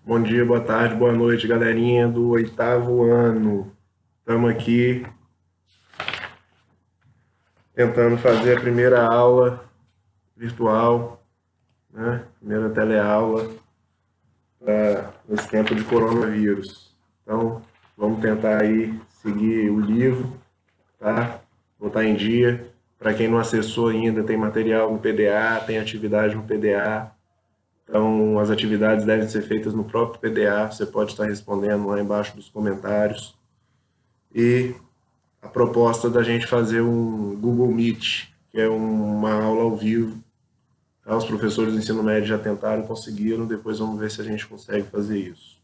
Bom dia, boa tarde, boa noite, galerinha do oitavo ano. Estamos aqui tentando fazer a primeira aula virtual, né? Primeira teleaula nesse tempo de coronavírus. Então, vamos tentar aí seguir o livro, tá? Botar em dia. Para quem não acessou ainda, tem material no PDA, tem atividade no PDA. Então, as atividades devem ser feitas no próprio PDA. Você pode estar respondendo lá embaixo dos comentários. E a proposta da gente fazer um Google Meet, que é uma aula ao vivo. Tá? Os professores do ensino médio já tentaram, conseguiram, depois vamos ver se a gente consegue fazer isso.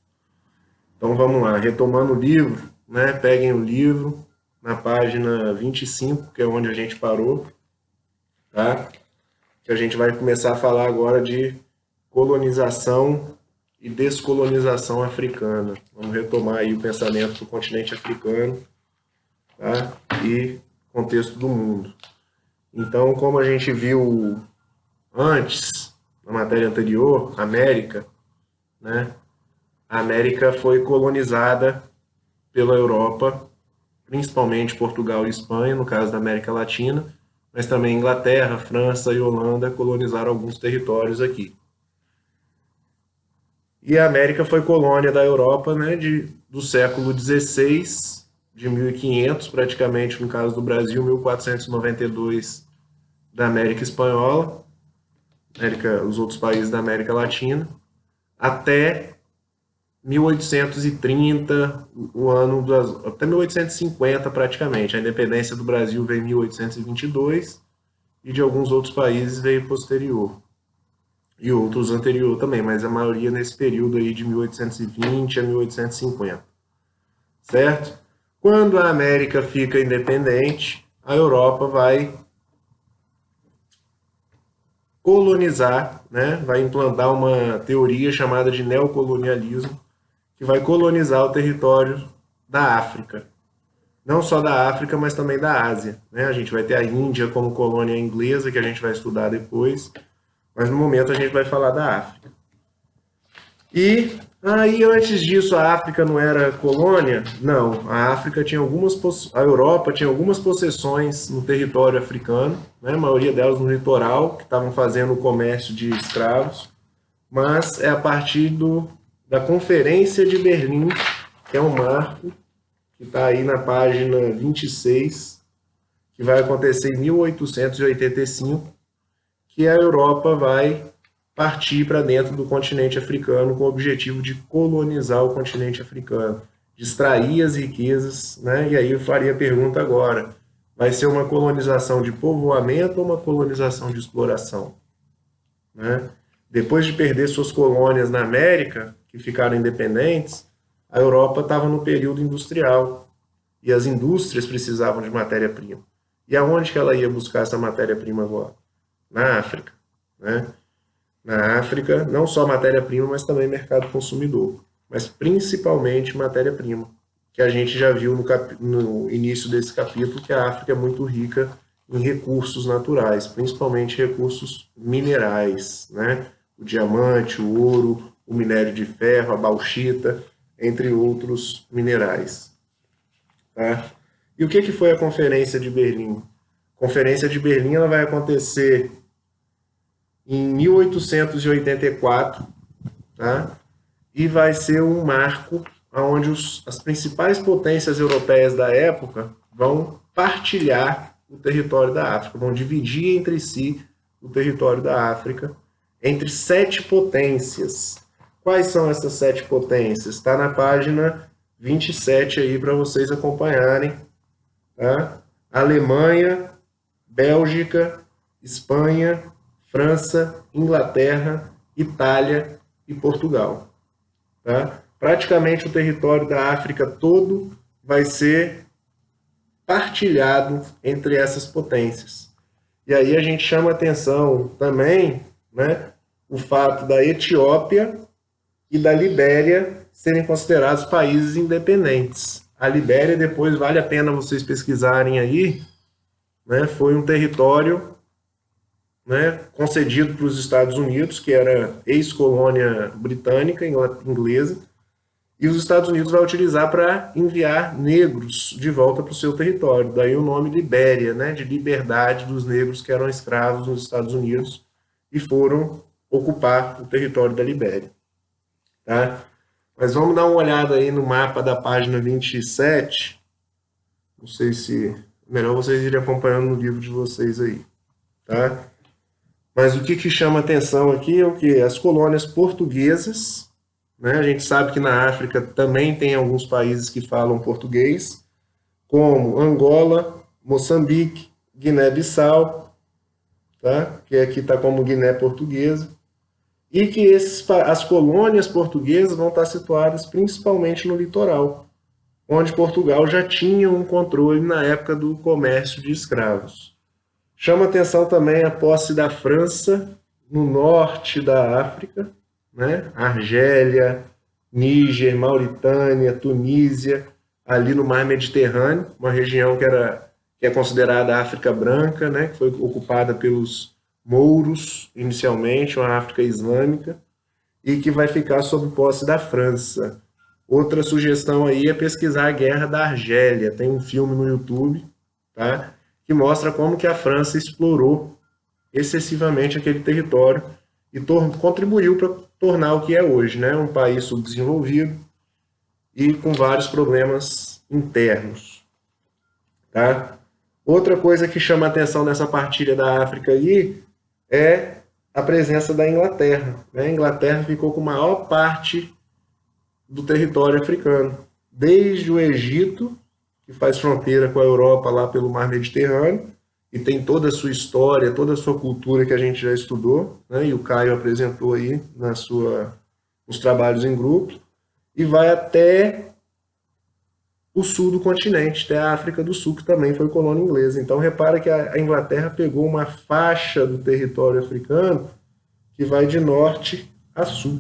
Então vamos lá, retomando o livro, né? Peguem o livro na página 25, que é onde a gente parou, tá? Que a gente vai começar a falar agora de colonização e descolonização africana. Vamos retomar aí o pensamento do continente africano, tá? E contexto do mundo. Então, como a gente viu antes, na matéria anterior, América, né? A América foi colonizada pela Europa, principalmente Portugal e Espanha, no caso da América Latina, mas também Inglaterra, França e Holanda colonizaram alguns territórios aqui. E a América foi colônia da Europa, né, do século XVI, de 1500 praticamente, no caso do Brasil, 1492 da América Espanhola, os outros países da América Latina, até 1830, até 1850 praticamente. A independência do Brasil veio em 1822 e de alguns outros países veio posterior. E outros anterior também, mas a maioria nesse período aí de 1820 a 1850. Certo? Quando a América fica independente, a Europa vai colonizar, né? Vai implantar uma teoria chamada de neocolonialismo, que vai colonizar o território da África. Não só da África, mas também da Ásia. Né? A gente vai ter a Índia como colônia inglesa, que a gente vai estudar depois, mas no momento a gente vai falar da África. E aí, antes disso, a África não era colônia? Não, a África tinha a Europa tinha algumas possessões no território africano, né? A maioria delas no litoral, que estavam fazendo o comércio de escravos, mas é a partir da Conferência de Berlim, que é um marco, que está aí na página 26, que vai acontecer em 1885, que a Europa vai partir para dentro do continente africano com o objetivo de colonizar o continente africano, de extrair as riquezas, né? E aí eu faria a pergunta agora, vai ser uma colonização de povoamento ou uma colonização de exploração? Né? Depois de perder suas colônias na América, que ficaram independentes, a Europa estava no período industrial e as indústrias precisavam de matéria-prima. E aonde que ela ia buscar essa matéria-prima agora? Na África. Né? Na África, não só matéria-prima, mas também mercado consumidor. Mas principalmente matéria-prima, que a gente já viu no início desse capítulo, que a África é muito rica em recursos naturais, principalmente recursos minerais, né? O diamante, o ouro, o minério de ferro, a bauxita, entre outros minerais. Tá? E o que foi a Conferência de Berlim? A Conferência de Berlim ela vai acontecer em 1884, tá? E vai ser um marco onde as principais potências europeias da época vão partilhar o território da África, vão dividir entre si o território da África entre 7 potências. Quais são essas 7 potências? Está na página 27 aí para vocês acompanharem. Tá? Alemanha, Bélgica, Espanha, França, Inglaterra, Itália e Portugal. Tá? Praticamente o território da África todo vai ser partilhado entre essas potências. E aí a gente chama atenção também, né, o fato da Etiópia e da Libéria serem considerados países independentes. A Libéria, depois vale a pena vocês pesquisarem aí, né, foi um território, né, concedido para os Estados Unidos, que era ex-colônia britânica, inglesa, e os Estados Unidos vai utilizar para enviar negros de volta para o seu território. Daí o nome Libéria, né, de liberdade dos negros que eram escravos nos Estados Unidos e foram ocupar o território da Libéria. Tá? Mas vamos dar uma olhada aí no mapa da página 27. Não sei se... Melhor vocês irem acompanhando no livro de vocês aí. Tá? Mas o que chama atenção aqui é o que? As colônias portuguesas, né? A gente sabe que na África também tem alguns países que falam português, como Angola, Moçambique, Guiné-Bissau, tá? Que aqui está como Guiné Portuguesa, e que as colônias portuguesas vão estar situadas principalmente no litoral, onde Portugal já tinha um controle na época do comércio de escravos. Chama atenção também a posse da França no norte da África, né? Argélia, Níger, Mauritânia, Tunísia, ali no Mar Mediterrâneo, uma região que é considerada África Branca, né? Que foi ocupada pelos mouros inicialmente, uma África islâmica, e que vai ficar sob posse da França. Outra sugestão aí é pesquisar a Guerra da Argélia. Tem um filme no YouTube, tá? Que mostra como que a França explorou excessivamente aquele território e contribuiu para tornar o que é hoje, né? Um país subdesenvolvido e com vários problemas internos. Tá? Outra coisa que chama a atenção nessa partilha da África aí é a presença da Inglaterra. Né? A Inglaterra ficou com a maior parte do território africano, desde o Egito, que faz fronteira com a Europa lá pelo Mar Mediterrâneo, e tem toda a sua história, toda a sua cultura que a gente já estudou, né? E o Caio apresentou aí nos trabalhos em grupo, e vai até o sul do continente, até a África do Sul, que também foi colônia inglesa. Então repara que a Inglaterra pegou uma faixa do território africano que vai de norte a sul.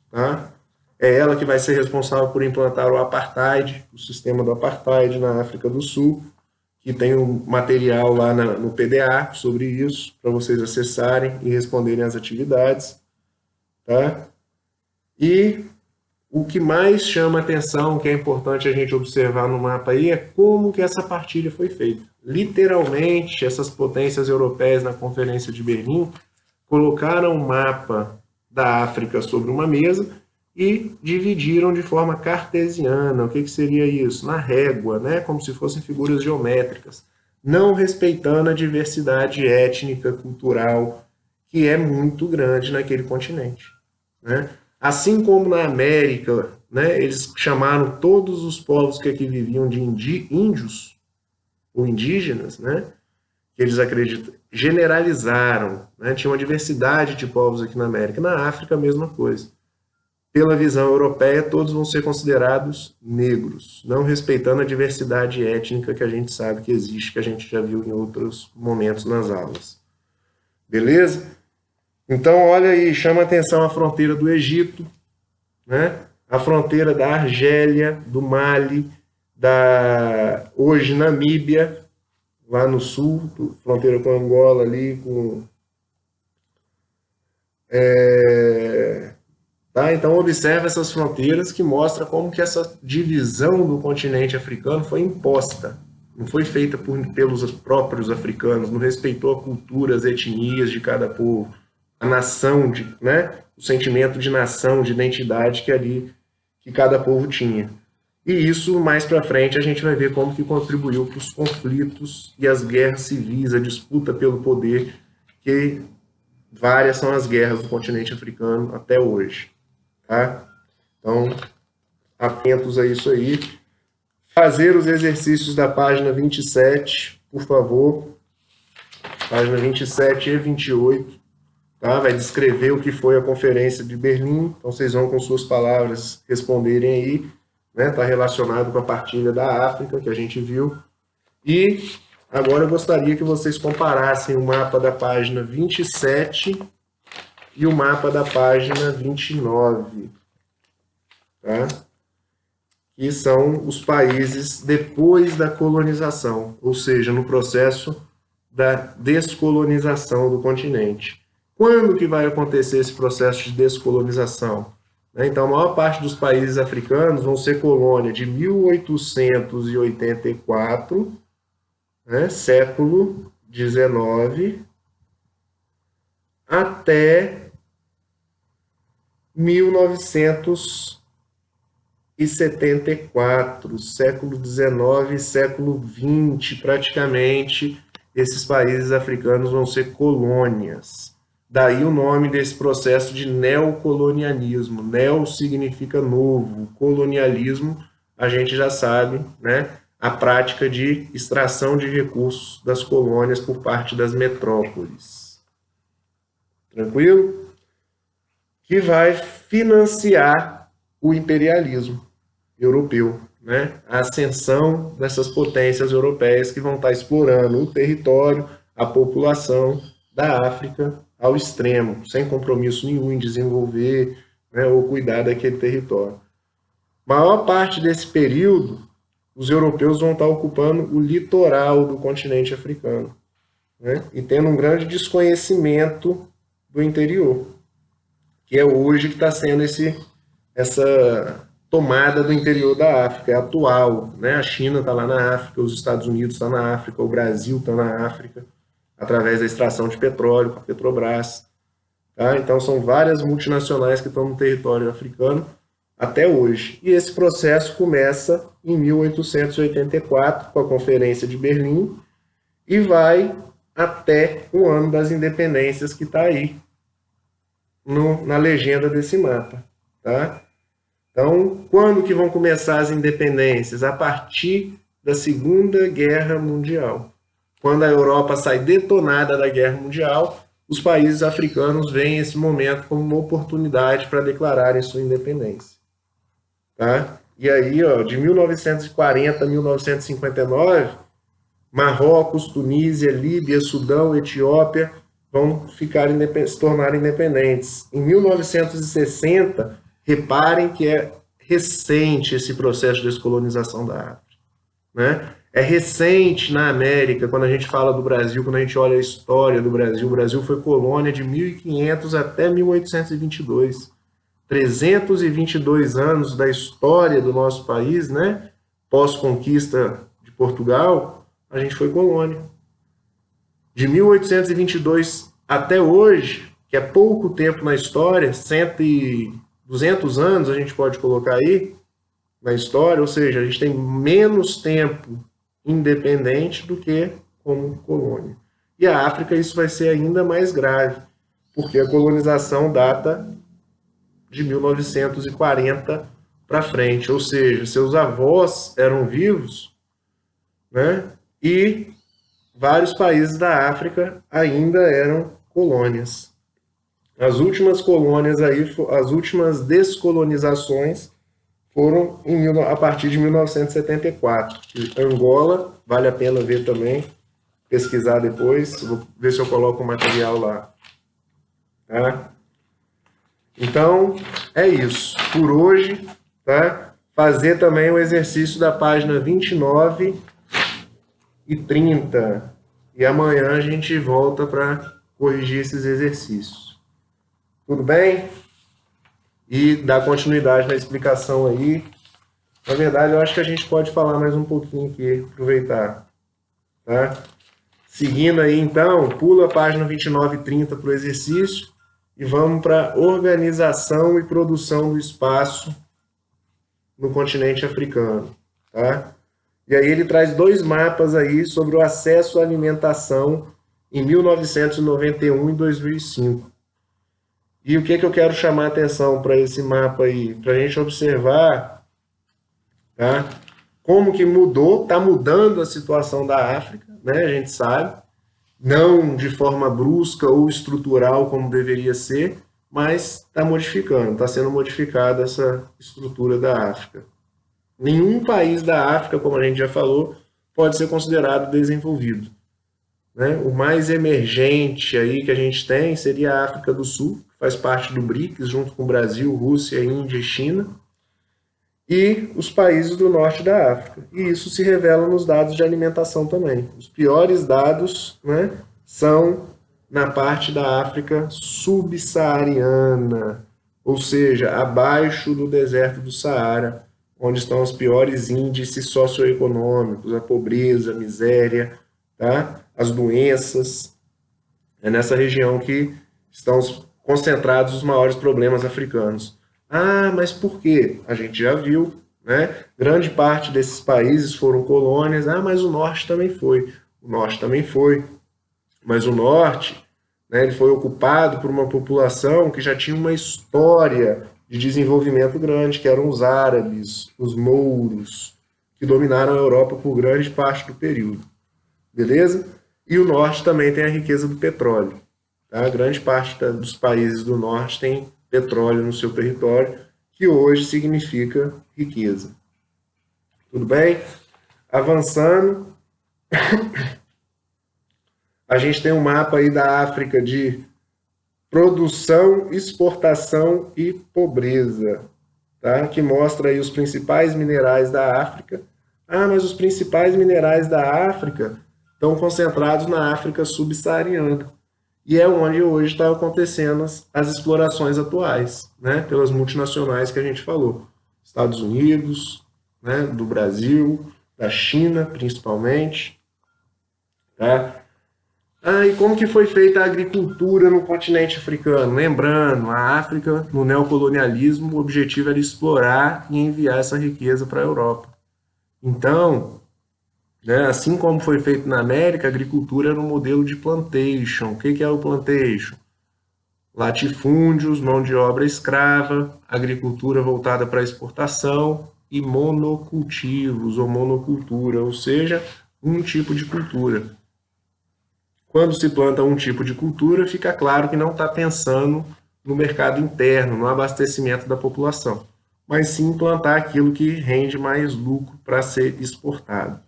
Tá? É ela que vai ser responsável por implantar o apartheid, o sistema do apartheid na África do Sul, que tem um material lá no PDA sobre isso, para vocês acessarem e responderem às atividades. Tá? E o que mais chama atenção, que é importante a gente observar no mapa aí, é como que essa partilha foi feita. Literalmente, essas potências europeias na Conferência de Berlim colocaram um mapa da África sobre uma mesa e dividiram de forma cartesiana. O que seria isso? Na régua, né? Como se fossem figuras geométricas, não respeitando a diversidade étnica, cultural, que é muito grande naquele continente. Né? Assim como na América, né, eles chamaram todos os povos que aqui viviam de índios ou indígenas, né, que eles acreditam, generalizaram, né, tinha uma diversidade de povos aqui na América. Na África, a mesma coisa. Pela visão europeia, todos vão ser considerados negros, não respeitando a diversidade étnica que a gente sabe que existe, que a gente já viu em outros momentos nas aulas. Beleza? Então, olha aí, chama atenção a fronteira do Egito, né? A fronteira da Argélia, do Mali, da hoje Namíbia, lá no sul, fronteira com Angola ali, tá? Então, observa essas fronteiras que mostram como que essa divisão do continente africano foi imposta. Não foi feita pelos próprios africanos, não respeitou a cultura, as etnias de cada povo, a nação, né? O sentimento de nação, de identidade que cada povo tinha. E isso, mais para frente, a gente vai ver como que contribuiu para os conflitos e as guerras civis, a disputa pelo poder, que várias são as guerras do continente africano até hoje. Tá? Então, atentos a isso aí. Fazer os exercícios da página 27, por favor. Página 27 e 28. Tá? Vai descrever o que foi a Conferência de Berlim. Então, vocês vão, com suas palavras, responderem aí. Está relacionado com a partilha da África, que a gente viu. E agora eu gostaria que vocês comparassem o mapa da página 27 e o mapa da página 29. Tá? Que são os países depois da colonização, ou seja, no processo da descolonização do continente. Quando que vai acontecer esse processo de descolonização? Então, a maior parte dos países africanos vão ser colônia de 1884, né, século XIX, até 1974, século XIX e século XX, praticamente, esses países africanos vão ser colônias. Daí o nome desse processo de neocolonialismo. Neo significa novo, colonialismo, a gente já sabe, né? A prática de extração de recursos das colônias por parte das metrópoles. Tranquilo? Que vai financiar o imperialismo europeu, né? A ascensão dessas potências europeias que vão estar explorando o território, a população da África ao extremo, sem compromisso nenhum em desenvolver, né, ou cuidar daquele território. Maior parte desse período, os europeus vão estar ocupando o litoral do continente africano, né, e tendo um grande desconhecimento do interior, que é hoje que está sendo essa tomada do interior da África, é atual, né? A China está lá na África, os Estados Unidos estão na África, o Brasil está na África, através da extração de petróleo, com a Petrobras. Tá? Então, são várias multinacionais que estão no território africano até hoje. E esse processo começa em 1884, com a Conferência de Berlim, e vai até o ano das independências, que está aí na legenda desse mapa. Tá? Então, quando que vão começar as independências? A partir da Segunda Guerra Mundial. Quando a Europa sai detonada da Guerra Mundial, os países africanos veem esse momento como uma oportunidade para declararem sua independência. Tá? E aí, ó, de 1940 a 1959, Marrocos, Tunísia, Líbia, Sudão, Etiópia vão se tornar independentes. Em 1960, reparem que é recente esse processo de descolonização da África, né? É recente na América, quando a gente fala do Brasil, quando a gente olha a história do Brasil, o Brasil foi colônia de 1500 até 1822. 322 anos da história do nosso país, né? Pós-conquista de Portugal, a gente foi colônia. De 1822 até hoje, que é pouco tempo na história, 200 anos a gente pode colocar aí na história, ou seja, a gente tem menos tempo independente do que como colônia. E a África isso vai ser ainda mais grave, porque a colonização data de 1940 para frente, ou seja, seus avós eram vivos, né? E vários países da África ainda eram colônias. As últimas colônias aí, as últimas descolonizações foram a partir de 1974. Angola, vale a pena ver também, pesquisar depois, vou ver se eu coloco o material lá. Tá? Então, é isso. Por hoje, tá? Fazer também o exercício da página 29 e 30. E amanhã a gente volta para corrigir esses exercícios. Tudo bem? E dar continuidade na explicação aí. Na verdade, eu acho que a gente pode falar mais um pouquinho aqui, aproveitar. Tá? Seguindo aí, então, pula a página 29 e 30 para o exercício e vamos para organização e produção do espaço no continente africano. Tá? E aí ele traz dois mapas aí sobre o acesso à alimentação em 1991 e 2005. E o que eu quero chamar a atenção para esse mapa aí? Para a gente observar, tá? Como que mudou, está mudando a situação da África, né? A gente sabe, não de forma brusca ou estrutural como deveria ser, mas está modificando, está sendo modificada essa estrutura da África. Nenhum país da África, como a gente já falou, pode ser considerado desenvolvido, né? O mais emergente aí que a gente tem seria a África do Sul, que faz parte do BRICS, junto com o Brasil, Rússia, Índia e China. e os países do norte da África. E isso se revela nos dados de alimentação também. Os piores dados, né, são na parte da África subsaariana, ou seja, abaixo do deserto do Saara, onde estão os piores índices socioeconômicos, a pobreza, a miséria, tá? As doenças. É nessa região que estão concentrados os maiores problemas africanos. Ah, mas por quê? A gente já viu, né? Grande parte desses países foram colônias. Ah, mas o norte também foi. O norte também foi. Mas o norte, né, ele foi ocupado por uma população que já tinha uma história de desenvolvimento grande, que eram os árabes, os mouros, que dominaram a Europa por grande parte do período. Beleza? E o norte também tem a riqueza do petróleo. Tá? Grande parte dos países do norte tem petróleo no seu território, que hoje significa riqueza. Tudo bem? Avançando, a gente tem um mapa aí da África de produção, exportação e pobreza, tá? Que mostra aí os principais minerais da África. Ah, mas os principais minerais da África estão concentrados na África subsaariana. E é onde hoje estão acontecendo as explorações atuais, né? Pelas multinacionais que a gente falou. Estados Unidos, né? Do Brasil, da China, principalmente, tá? Ah, e como que foi feita a agricultura no continente africano? Lembrando, a África, no neocolonialismo, o objetivo era explorar e enviar essa riqueza para a Europa. Então, né, assim como foi feito na América, a agricultura era um modelo de plantation. O que que é o plantation? Latifúndios, mão de obra escrava, agricultura voltada para exportação e monocultivos ou monocultura, ou seja, um tipo de cultura. Quando se planta um tipo de cultura, fica claro que não está pensando no mercado interno, no abastecimento da população, mas sim plantar aquilo que rende mais lucro para ser exportado.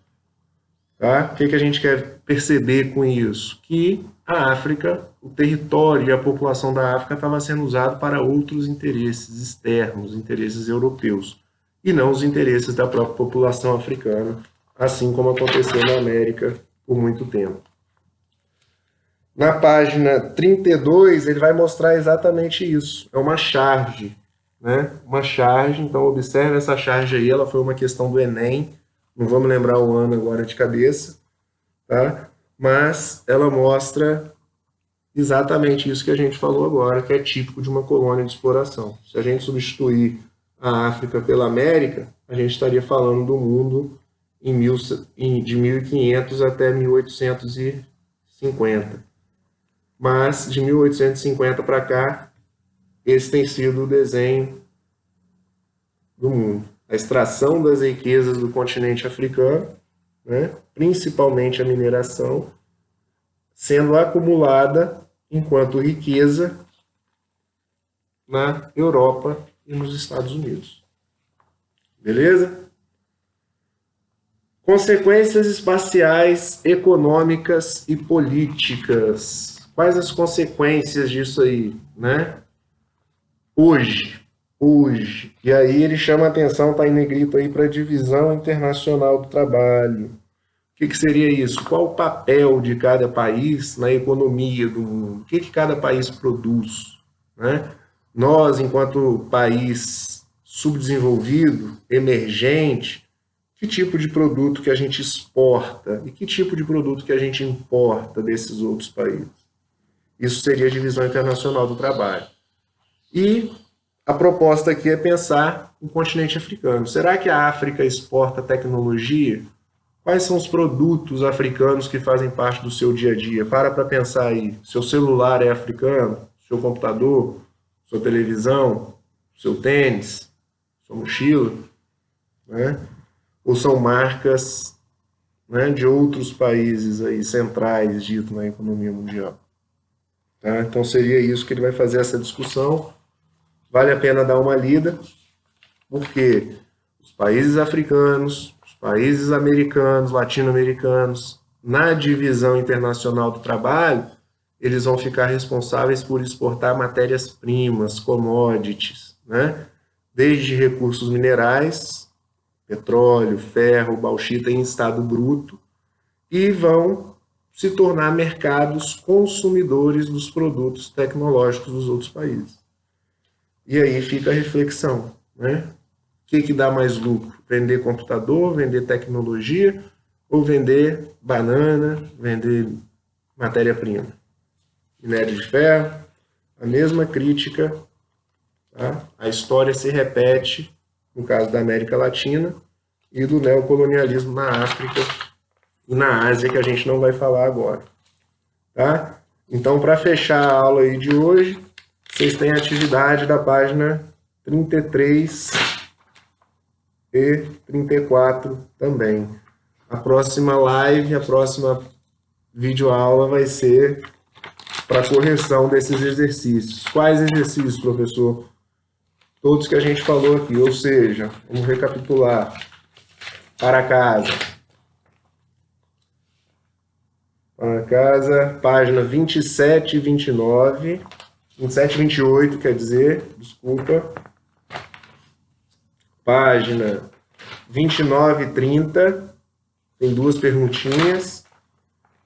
Tá? O que a gente quer perceber com isso? Que a África, o território e a população da África estava sendo usado para outros interesses externos, interesses europeus, e não os interesses da própria população africana, assim como aconteceu na América por muito tempo. Na página 32, ele vai mostrar exatamente isso. É uma charge, né? Uma charge, então observe essa charge aí, ela foi uma questão do Enem, não vamos lembrar o ano agora de cabeça, tá? Mas ela mostra exatamente isso que a gente falou agora, que é típico de uma colônia de exploração. Se a gente substituir a África pela América, a gente estaria falando do mundo de 1500 até 1850. Mas de 1850 para cá, esse tem sido o desenho do mundo. A extração das riquezas do continente africano, né, principalmente a mineração, sendo acumulada enquanto riqueza na Europa e nos Estados Unidos. Beleza? Consequências espaciais, econômicas e políticas. Quais as consequências disso aí, né? Hoje. E aí ele chama a atenção, está em negrito aí, para a divisão internacional do trabalho. O que seria isso? Qual o papel de cada país na economia do mundo? O que cada país produz, né? Nós, enquanto país subdesenvolvido, emergente, que tipo de produto que a gente exporta e que tipo de produto que a gente importa desses outros países? Isso seria a divisão internacional do trabalho. E a proposta aqui é pensar o continente africano. Será que a África exporta tecnologia? Quais são os produtos africanos que fazem parte do seu dia a dia? Para pensar aí. Seu celular é africano? Seu computador? Sua televisão? Seu tênis? Sua mochila? Né? Ou são marcas, né, de outros países aí centrais, dito na economia mundial? Tá? Então seria isso que ele vai fazer essa discussão. Vale a pena dar uma lida, porque os países africanos, os países americanos, latino-americanos, na divisão internacional do trabalho, eles vão ficar responsáveis por exportar matérias-primas, commodities, né? desde recursos minerais, petróleo, ferro, bauxita em estado bruto, e vão se tornar mercados consumidores dos produtos tecnológicos dos outros países. E aí fica a reflexão, né? O que dá mais lucro? Vender computador, vender tecnologia ou vender banana, vender matéria-prima? Minério de ferro, a mesma crítica, tá? A história se repete no caso da América Latina e do neocolonialismo na África e na Ásia, que a gente não vai falar agora, tá? Então, para fechar a aula aí de hoje, vocês têm a atividade da página 33 e 34 também. A próxima live, a próxima videoaula vai ser para correção desses exercícios. Quais exercícios, professor? Todos que a gente falou aqui, ou seja, vamos recapitular. Para casa. Para casa, página 27 e 29. 27 e 28, quer dizer, desculpa. Página 29 e 30, tem duas perguntinhas.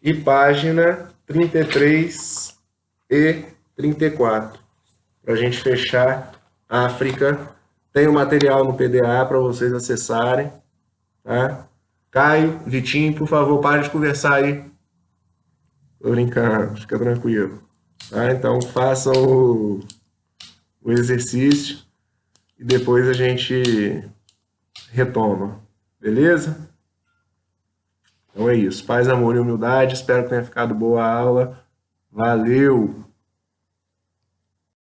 E página 33 e 34. Para a gente fechar África. Tem o material no PDA para vocês acessarem. Tá? Caio, Vitinho, por favor, pare de conversar aí. Tô brincando, fica tranquilo. Tá? Então, façam o exercício e depois a gente retoma. Beleza? Então é isso. Paz, amor e humildade. Espero que tenha ficado boa a aula. Valeu!